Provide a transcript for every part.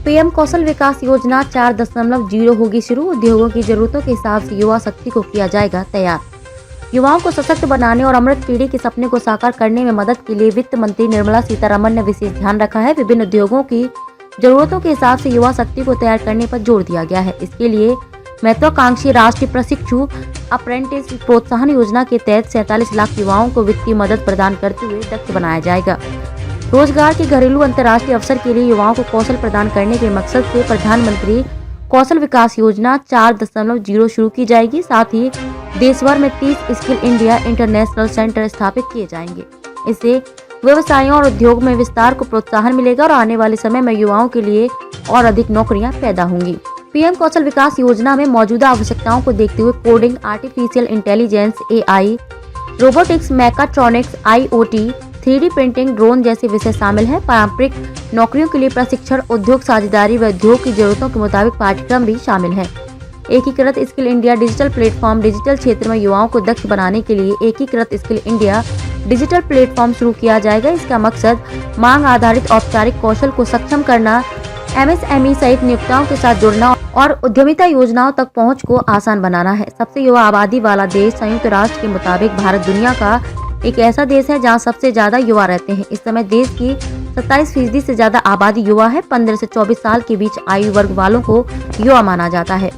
PM कौशल विकास योजना 4.0 होगी शुरू। उद्योगों की जरूरतों के हिसाब से युवा शक्ति को किया जाएगा तैयार। युवाओं को सशक्त बनाने और अमृत पीढ़ी के सपने को साकार करने में मदद के लिए वित्त मंत्री निर्मला सीतारमण ने विशेष ध्यान रखा है। विभिन्न उद्योगों की जरूरतों के हिसाब से युवा शक्ति को तैयार करने पर जोर दिया गया है। इसके लिए महत्वाकांक्षी राष्ट्रीय प्रशिक्षु अप्रेंटिस प्रोत्साहन योजना के तहत 47 लाख युवाओं को वित्तीय मदद प्रदान करते हुए दक्ष बनाया जाएगा। रोजगार के घरेलू अंतर्राष्ट्रीय अवसर के लिए युवाओं को कौशल प्रदान करने के मकसद से प्रधानमंत्री कौशल विकास योजना 4.0 शुरू की जाएगी। साथ ही देश भर में 30 स्किल इंडिया इंटरनेशनल सेंटर स्थापित किए जाएंगे। इससे व्यवसायों और उद्योग में विस्तार को प्रोत्साहन मिलेगा और आने वाले समय में युवाओं के लिए और अधिक नौकरियां पैदा होंगी। पीएम कौशल विकास योजना में मौजूदा आवश्यकताओं को देखते हुए coding, artificial intelligence (AI), robotics, mechatronics, IoT, 3D printing, drone जैसे विषय शामिल हैं। पारंपरिक नौकरियों के लिए प्रशिक्षण, उद्योग साझेदारी व उद्योग की जरूरतों के मुताबिक पाठ्यक्रम भी शामिल हैं। एकीकृत skill India digital platform, digital क्षेत्र में युवाओं को दक्ष बनाने के लिए एकीकृत स्किल इंडिया डिजिटल प्लेटफॉर्म शुरू किया जाएगा। इसका मकसद मांग आधारित औपचारिक कौशल को सक्षम करना, MSME सहित नियोक्ताओं के साथ जुड़ना और उद्यमिता योजनाओं तक पहुंच को आसान बनाना है। सबसे युवा आबादी वाला देश संयुक्त राष्ट्र के मुताबिक भारत दुनिया का एक ऐसा देश है जहां सबसे ज्यादा युवा रहते हैं। इस समय देश की 27% से ज्यादा आबादी युवा है। 15 से 24 साल के बीच आयु वर्ग वालों को युवा माना जाता है।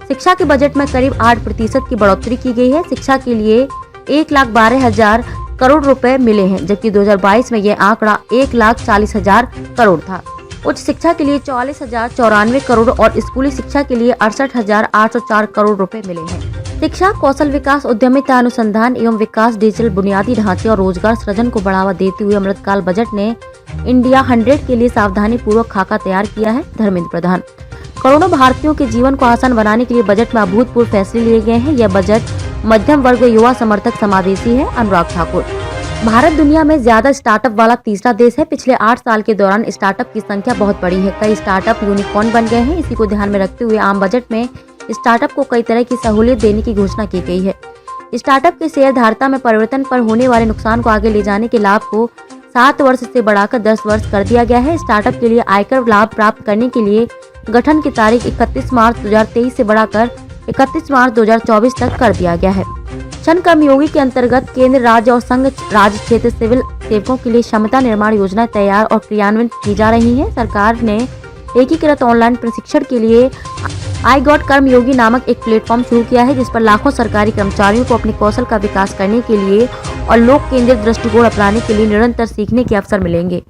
शिक्षा के बजट में करीब 8% की बढ़ोतरी की गई है। शिक्षा के लिए 1,12,000 करोड़ रुपए मिले हैं, जबकि 2022 में यह आंकड़ा 1,40,000 करोड़ था। उच्च शिक्षा के लिए 44,094 करोड़ और स्कूली शिक्षा के लिए 68,804 करोड़ रुपए मिले हैं। शिक्षा, कौशल विकास, उद्यमिता, अनुसंधान एवं विकास, डिजिटल बुनियादी ढांचे और रोजगार सृजन को बढ़ावा देते हुए अमृतकाल बजट ने इंडिया 100 के लिए सावधानी पूर्वक खाका तैयार किया है। धर्मेंद्र प्रधान। करोड़ों भारतीयों के जीवन को आसान बनाने के लिए बजट में अभूतपूर्व फैसले लिए गए हैं। यह बजट मध्यम वर्ग व युवा समर्थक समावेशी है। अनुराग ठाकुर। भारत दुनिया में ज्यादा स्टार्टअप वाला तीसरा देश है। पिछले 8 साल के दौरान स्टार्टअप की संख्या बहुत बढ़ी है। कई स्टार्टअप यूनिकॉर्न बन गए हैं। इसी को ध्यान में रखते हुए आम बजट में स्टार्टअप को कई तरह की सहूलियत देने की घोषणा की गई है। स्टार्टअप के शेयर धारता में परिवर्तन पर होने वाले नुकसान को आगे ले जाने के लाभ को 7 वर्ष से बढ़ाकर 10 वर्ष कर दिया गया है। स्टार्टअप के लिए आयकर लाभ प्राप्त करने के लिए गठन की तारीख 31 मार्च 2023 से बढ़ाकर 31 मार्च 2024 तक कर दिया गया है। क्षण कर्मयोगी के अंतर्गत केंद्र, राज्य और संघ राज्य क्षेत्र सिविल सेवकों के लिए क्षमता निर्माण योजना तैयार और क्रियान्वित की जा रही है। सरकार ने एकीकृत ऑनलाइन प्रशिक्षण के लिए आई गॉट कर्मयोगी नामक एक प्लेटफॉर्म शुरू किया है, जिस पर लाखों सरकारी कर्मचारियों को अपने कौशल का विकास करने के लिए और लोक केंद्रित दृष्टिकोण अपनाने के लिए निरंतर सीखने के अवसर मिलेंगे।